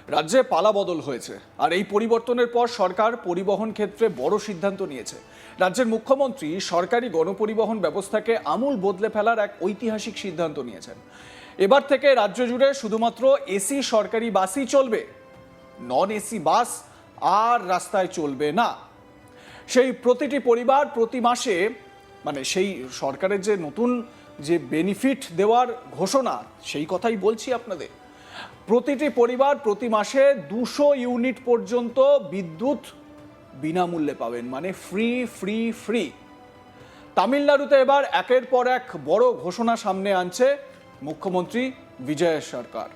রাজ্যে পালাবদল হয়েছে আর এই পরিবর্তনের পর সরকার পরিবহন ক্ষেত্রে বড় সিদ্ধান্ত নিয়েছে। রাজ্যের মুখ্যমন্ত্রী সরকারি গণপরিবহন ব্যবস্থাকে আমূল বদলে ফেলার এক ঐতিহাসিক সিদ্ধান্ত নিয়েছেন। এবার থেকে রাজ্য জুড়ে শুধুমাত্র এসি সরকারি বাসই চলবে, নন এসি বাস আর রাস্তায় চলবে না। সেই প্রতিটি পরিবার প্রতি মাসে সেই সরকারের যে নতুন যে বেনিফিট দেওয়ার ঘোষণা সেই কথাই বলছি আপনাদের। প্রতিটি পরিবার প্রতি মাসে 200 ইউনিট পর্যন্ত বিদ্যুৎ বিনামূল্যে পাবেন, ফ্রি ফ্রি ফ্রি। তামিলনাড়ুতে এবার একের পর এক বড় ঘোষণা সামনে আনছে মুখ্যমন্ত্রী বিজয় সরকার।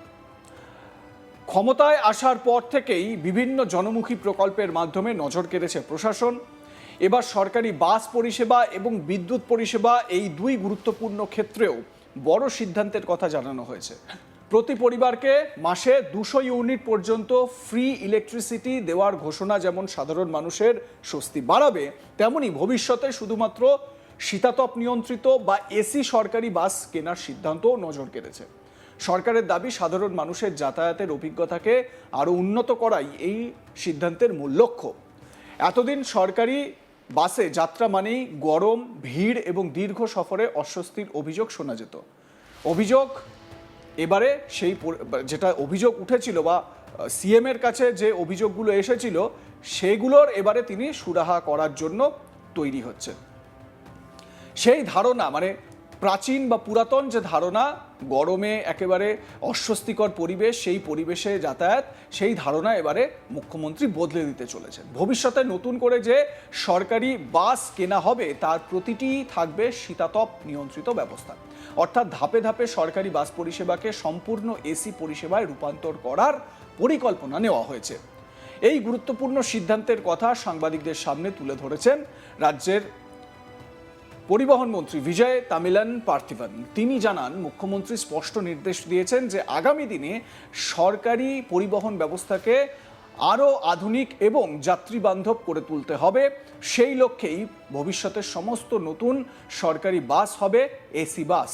ক্ষমতায় আসার পর থেকেই বিভিন্ন জনমুখী প্রকল্পের মাধ্যমে নজর কেড়েছে প্রশাসন। এবার সরকারি বাস পরিষেবা এবং বিদ্যুৎ পরিষেবা এই দুই গুরুত্বপূর্ণ ক্ষেত্রেও বড় সিদ্ধান্তের কথা জানানো হয়েছে। প্রতি পরিবারকে মাসে 200 ইউনিট পর্যন্ত ফ্রি ইলেকট্রিসিটি দেওয়ার ঘোষণা যেমন সাধারণ মানুষের স্বস্তি বাড়াবে, তেমনি ভবিষ্যতে শুধুমাত্র শীতাতপ নিয়ন্ত্রিত বা এসি সরকারি বাস কেনার সিদ্ধান্তও নজর কেড়েছে। সরকারের দাবি, সাধারণ মানুষের যাতায়াতের অভিজ্ঞতাকে আরও উন্নত করাই এই সিদ্ধান্তের মূল লক্ষ্য। এতদিন সরকারি বাসে যাত্রা মানেই গরম, ভিড় এবং দীর্ঘ সফরে অস্বস্তির অভিযোগ শোনা যেত। এবারে সেই যেটা অভিযোগ উঠেছিল বা সিএম এর কাছে যে অভিযোগগুলো এসেছিল সেগুলোর এবারে তিনি সুরাহা করার জন্য তৈরি হচ্ছে। সেই ধারণা প্রাচীন বা পুরাতন যে ধারণা, গরমে একেবারে অস্বস্তিকর পরিবেশ, সেই পরিবেশে যাতায়াত, সেই ধারণা এবারে মুখ্যমন্ত্রী বদলে দিতে চলেছেন। ভবিষ্যতে নতুন করে যে সরকারি বাস কেনা হবে তার প্রতিটি থাকবে শীতাতপ নিয়ন্ত্রিত ব্যবস্থা, অর্থাৎ ধাপে ধাপে সরকারি বাস পরিষেবাকে সম্পূর্ণ এসি পরিষেবায় রূপান্তর করার পরিকল্পনা নেওয়া হয়েছে। এই গুরুত্বপূর্ণ সিদ্ধান্তের কথা সাংবাদিকদের সামনে তুলে ধরেছেন রাজ্যের পরিবহন মন্ত্রী বিজয় তামিলান পার্থিবন। তিনি জানান, মুখ্যমন্ত্রী স্পষ্ট নির্দেশ দিয়েছেন যে আগামী দিনে সরকারি পরিবহন ব্যবস্থাকে আরও আধুনিক এবং যাত্রী বান্ধব করে তুলতে হবে। সেই লক্ষ্যেই ভবিষ্যতের সমস্ত নতুন সরকারি বাস হবে এসি বাস।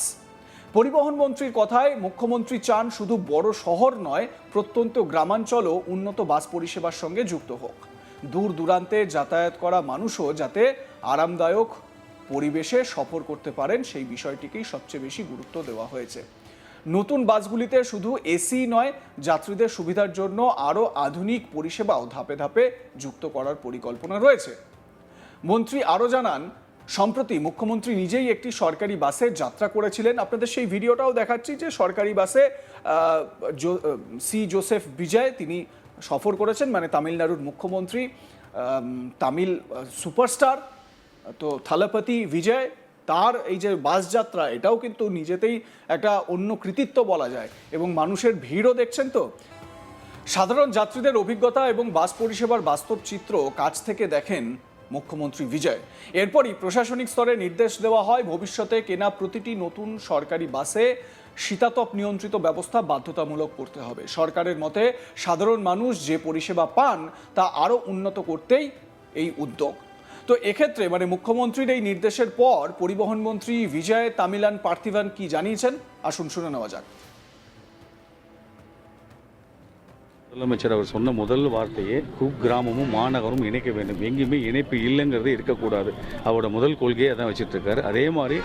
পরিবহন মন্ত্রীর কথায়, মুখ্যমন্ত্রী চান শুধু বড় শহর নয়, প্রত্যন্ত গ্রামাঞ্চলও উন্নত বাস পরিষেবার সঙ্গে যুক্ত হোক। দূর দূরান্তে যাতায়াত করা মানুষও যাতে আরামদায়ক পরিবেশে সফর করতে পারেন, সেই বিষয়টিকেই সবচেয়ে বেশি গুরুত্ব দেওয়া হয়েছে। নতুন বাসগুলিতে শুধু এসি নয়, যাত্রীদের সুবিধার জন্য আরও আধুনিক পরিষেবাও ধাপে ধাপে যুক্ত করার পরিকল্পনা রয়েছে। মন্ত্রী আরও জানান, সম্প্রতি মুখ্যমন্ত্রী নিজেই একটি সরকারি বাসে যাত্রা করেছিলেন। আপনাদের সেই ভিডিওটাও দেখাচ্ছি যে সরকারি বাসে সি জোসেফ বিজয় তিনি সফর করেছেন, তামিলনাড়ুর মুখ্যমন্ত্রী, তামিল সুপারস্টার তো থালাপতি বিজয়, তার এই যে বাস যাত্রা, এটাও কিন্তু নিজেতেই একটা অন্য কৃতিত্ব বলা যায়। এবং মানুষের ভিড়ও দেখছেন তো। সাধারণ যাত্রীদের অভিজ্ঞতা এবং বাস পরিষেবার বাস্তব চিত্র কাছ থেকে দেখেন মুখ্যমন্ত্রী বিজয়। এরপরই প্রশাসনিক স্তরে নির্দেশ দেওয়া হয়, ভবিষ্যতে কেনা প্রতিটি নতুন সরকারি বাসে শীতাতপ নিয়ন্ত্রিত ব্যবস্থা বাধ্যতামূলক করতে হবে। সরকারের মতে সাধারণ মানুষ যে পরিষেবা পান তা আরও উন্নত করতেই এই উদ্যোগ। তো এক্ষেত্রে মুখ্যমন্ত্রীর এই নির্দেশের পর পরিবহন মন্ত্রী বিজয় তামিলান পার্থিবন কি জানিয়েছেন, আসুন শুনে নেওয়া যাক। முதலமைச்சர் அவர் சொன்ன முதல் வார்த்தையே குக்கிராமமும் மாநகரும் இணைக்க வேண்டும், எங்கேயுமே இணைப்பு இல்லைங்கிறது இருக்கக்கூடாது. அவரோட முதல் கொள்கையை அதான் வச்சுட்டு இருக்காரு. அதே மாதிரி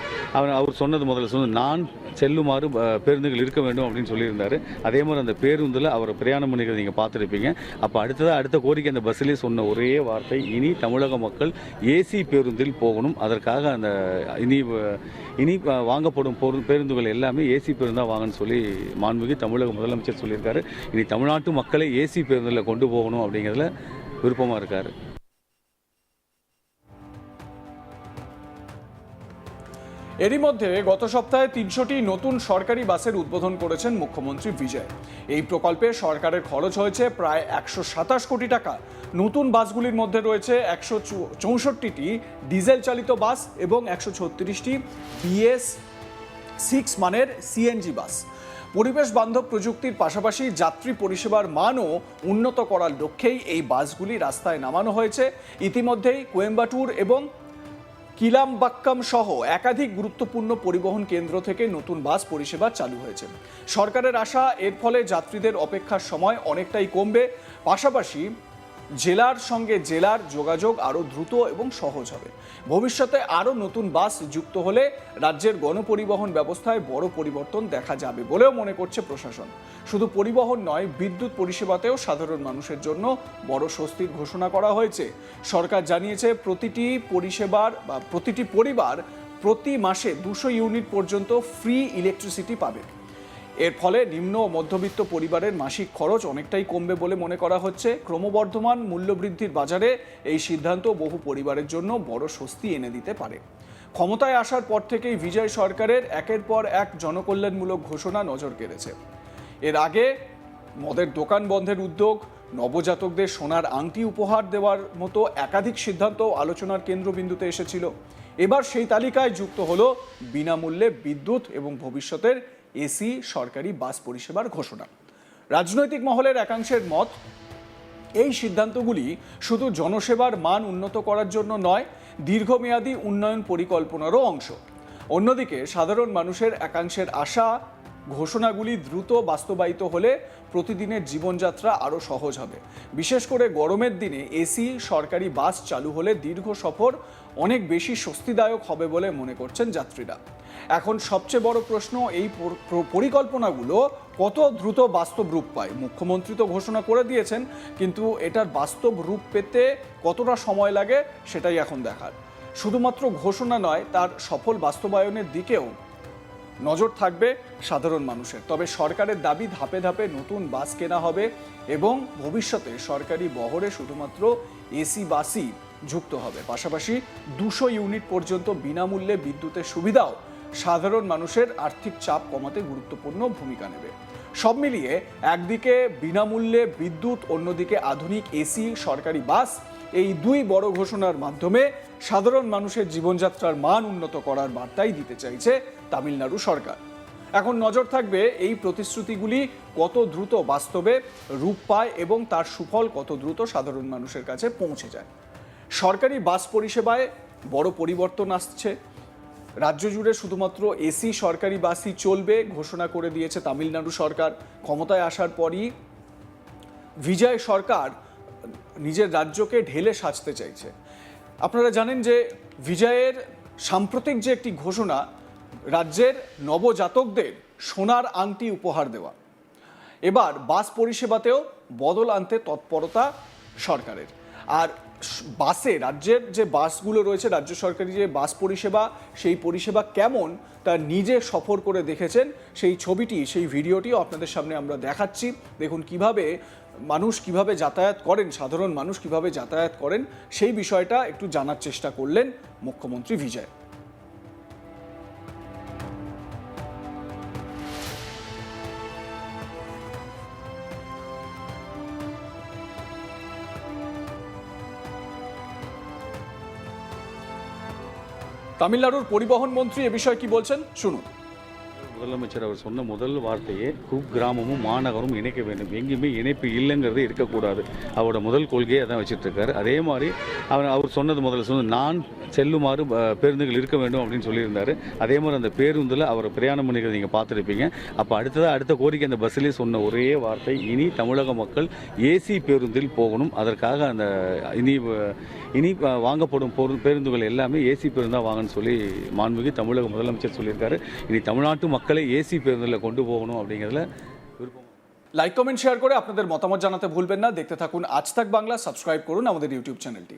அவர் சொன்னது முதல்ல நான் செல்லுமாறு பேருந்துகள் இருக்க வேண்டும் அப்படின்னு சொல்லியிருந்தாரு. அதே மாதிரி அந்த பேருந்தில் அவர் பிரயாணம் பண்ணிக்கிறத நீங்கள் பார்த்துருப்பீங்க. அப்போ அடுத்த கோரிக்கை அந்த பஸ்ஸிலே சொன்ன ஒரே வார்த்தை, இனி தமிழக மக்கள் ஏசி பேருந்தில் போகணும். அதற்காக அந்த இனி வாங்கப்படும் பேருந்துகள் எல்லாமே ஏசி பேருந்தாக வாங்கன்னு சொல்லி மாண்புமிகு தமிழக முதலமைச்சர் சொல்லியிருக்காரு. இனி தமிழ்நாட்டு மக்கள் ஏசி பேருந்தில் கொண்டு போகணும் அப்படிங்கிறதுல விருப்பமாக இருக்காரு. এরই মধ্যে গত সপ্তাহে 300টি নতুন সরকারি বাসের উদ্বোধন করেছেন মুখ্যমন্ত্রী বিজয়। এই প্রকল্পে সরকারের খরচ হয়েছে প্রায় 127 কোটি টাকা। নতুন বাসগুলির মধ্যে রয়েছে 164টি ডিজেল চালিত বাস এবং 136টি BS6 মানের সিএনজি বাস। পরিবেশ বান্ধব প্রযুক্তির পাশাপাশি যাত্রী পরিষেবার মানও উন্নত করার লক্ষ্যেই এই বাসগুলি রাস্তায় নামানো হয়েছে। ইতিমধ্যেই কোয়েম্বাটুর এবং কিলামবাক্কাম সহ একাধিক গুরুত্বপূর্ণ পরিবহন কেন্দ্র থেকে নতুন বাস পরিষেবা চালু হয়েছে। সরকারের আশা এর ফলে যাত্রীদের অপেক্ষার সময় অনেকটাই কমবে, পাশাপাশি জেলার সঙ্গে জেলার যোগাযোগ আরও দ্রুত এবং সহজ হবে। ভবিষ্যতে আরও নতুন বাস যুক্ত হলে রাজ্যের গণপরিবহন ব্যবস্থায় বড় পরিবর্তন দেখা যাবে বলেও মনে করছে প্রশাসন। শুধু পরিবহন নয়, বিদ্যুৎ পরিষেবাতেও সাধারণ মানুষের জন্য বড় স্বস্তির ঘোষণা করা হয়েছে। সরকার জানিয়েছে প্রতিটি পরিবার প্রতি মাসে 200 ইউনিট পর্যন্ত ফ্রি ইলেকট্রিসিটি পাবে। এর ফলে নিম্ন ও মধ্যবিত্ত পরিবারের মাসিক খরচ অনেকটাই কমবে বলে মনে করা হচ্ছে। ক্রমবর্ধমান মূল্যবৃদ্ধির বাজারে এই সিদ্ধান্ত বহু পরিবারের জন্য বড় স্বস্তি এনে দিতে পারে। ক্ষমতায় আসার পর থেকেই বিজয় সরকারের একের পর এক জনকল্যাণমূলক ঘোষণা নজর কেড়েছে। এর আগে মদের দোকান বন্ধের উদ্যোগ, নবজাতকদের সোনার আংটি উপহার দেওয়ার মতো একাধিক সিদ্ধান্ত আলোচনার কেন্দ্রবিন্দুতে এসেছিল। এবার সেই তালিকায় যুক্ত হলো বিনামূল্যে বিদ্যুৎ এবং ভবিষ্যতের এসি সরকারি বাস পরিষেবার ঘোষণা। রাজনৈতিক মহলের একাংশের মত, এই সিদ্ধান্তগুলি শুধু জনসেবার মান উন্নত করার জন্য নয়, দীর্ঘমেয়াদী উন্নয়ন পরিকল্পনারও অংশ। অন্যদিকে সাধারণ মানুষের একাংশের আশা, ঘোষণাগুলি দ্রুত বাস্তবায়িত হলে প্রতিদিনের জীবনযাত্রা আরও সহজ হবে। বিশেষ করে গরমের দিনে এসি সরকারি বাস চালু হলে দীর্ঘ সফর অনেক বেশি স্বস্তিদায়ক হবে বলে মনে করছেন যাত্রীরা। এখন সবচেয়ে বড় প্রশ্ন, এই পরিকল্পনাগুলো কত দ্রুত বাস্তব রূপ পায়। মুখ্যমন্ত্রী তো ঘোষণা করে দিয়েছেন, কিন্তু এটার বাস্তব রূপ পেতে কতটা সময় লাগে সেটাই এখন দেখার। শুধুমাত্র ঘোষণা নয়, তার সফল বাস্তবায়নের দিকেও নজর থাকবে সাধারণ মানুষের। তবে সরকারের দাবি, ধাপে ধাপে নতুন বাস কেনা হবে এবং ভবিষ্যতে সরকারি বহরে শুধুমাত্র এসি বাসই যুক্ত হবে। পাশাপাশি 200 ইউনিট পর্যন্ত বিনামূল্যে বিদ্যুতের সুবিধাও সাধারণ মানুষের আর্থিক চাপ কমাতে গুরুত্বপূর্ণ ভূমিকা নেবে। সব মিলিয়ে একদিকে বিনামূল্যে বিদ্যুৎ, অন্যদিকে আধুনিক এসি সরকারি বাস, এই দুই বড় ঘোষণার মাধ্যমে সাধারণ মানুষের জীবনযাত্রার মান উন্নত করার বার্তাই দিতে চাইছে তামিলনাড়ু সরকার। এখন নজর থাকবে এই প্রতিশ্রুতিগুলি কত দ্রুত বাস্তবে রূপ পায় এবং তার সুফল কত দ্রুত সাধারণ মানুষের কাছে পৌঁছে যায়। সরকারি বাস পরিষেবায় বড় পরিবর্তন আসছে। রাজ্য জুড়ে শুধুমাত্র এসি সরকারি বাসই চলবে ঘোষণা করে দিয়েছে তামিলনাড়ু সরকার। ক্ষমতায় আসার পরই বিজয় সরকার নিজের রাজ্যকে ঢেলে সাজতে চাইছে। আপনারা জানেন যে বিজয়ের সাম্প্রতিক যে একটি ঘোষণা, রাজ্যের নবজাতকদের সোনার আংটি উপহার দেওয়া। এবার বাস পরিষেবাতেও বদল আনতে তৎপরতা সরকারের। আর বাসে, রাজ্যের যে বাসগুলো রয়েছে, রাজ্য সরকারি যে বাস পরিষেবা, সেই পরিষেবা কেমন তা নিজে সফর করে দেখেছেন। সেই ছবিটি, সেই ভিডিওটিও আপনাদের সামনে আমরা দেখাচ্ছি। দেখুন মানুষ কিভাবে যাতায়াত করেন, সাধারণ মানুষ কিভাবে যাতায়াত করেন, সেই বিষয়টা একটু জানার চেষ্টা করলেন মুখ্যমন্ত্রী বিজয়। তামিলনাড়ুর পরিবহন মন্ত্রী এ বিষয়ে কি বলছেন শুনুন। முதலமைச்சர் அவர் சொன்ன முதல் வார்த்தையே குக்கிராமமும் மாநகரும் இணைக்க வேண்டும், எங்கேயுமே இணைப்பு இல்லைங்கிறது இருக்கக்கூடாது. அவரோட முதல் கொள்கையை அதான் வச்சுட்டு இருக்காரு. அதே மாதிரி அவர் சொன்னது முதல்ல நான் செல்லுமாறு பேருந்துகள் இருக்க வேண்டும் அப்படின்னு சொல்லியிருந்தாரு. அதே மாதிரி அந்த பேருந்தில் அவர் பிரயாணம் பண்ணிக்கிறத நீங்கள் பார்த்துருப்பீங்க. அப்போ அடுத்த கோரிக்கை அந்த பஸ்ஸிலே சொன்ன ஒரே வார்த்தை, இனி தமிழக மக்கள் ஏசி பேருந்தில் போகணும். அதற்காக அந்த இனி வாங்கப்படும் பேருந்துகள் எல்லாமே ஏசி பேருந்தாக வாங்கன்னு சொல்லி மாண்புமிகு தமிழக முதலமைச்சர் சொல்லியிருக்காரு. இனி தமிழ்நாட்டு মক্কালে এসি পেরোলে கொண்டு போகணும் அப்படிங்கிறதுல விருப்பம்। লাইক, কমেন্ট, শেয়ার করে আপনাদের মতামত জানাতে ভুলবেন না। দেখতে থাকুন আজ তাক বাংলা, সাবস্ক্রাইব করুন আমাদের ইউটিউব চ্যানেলটি।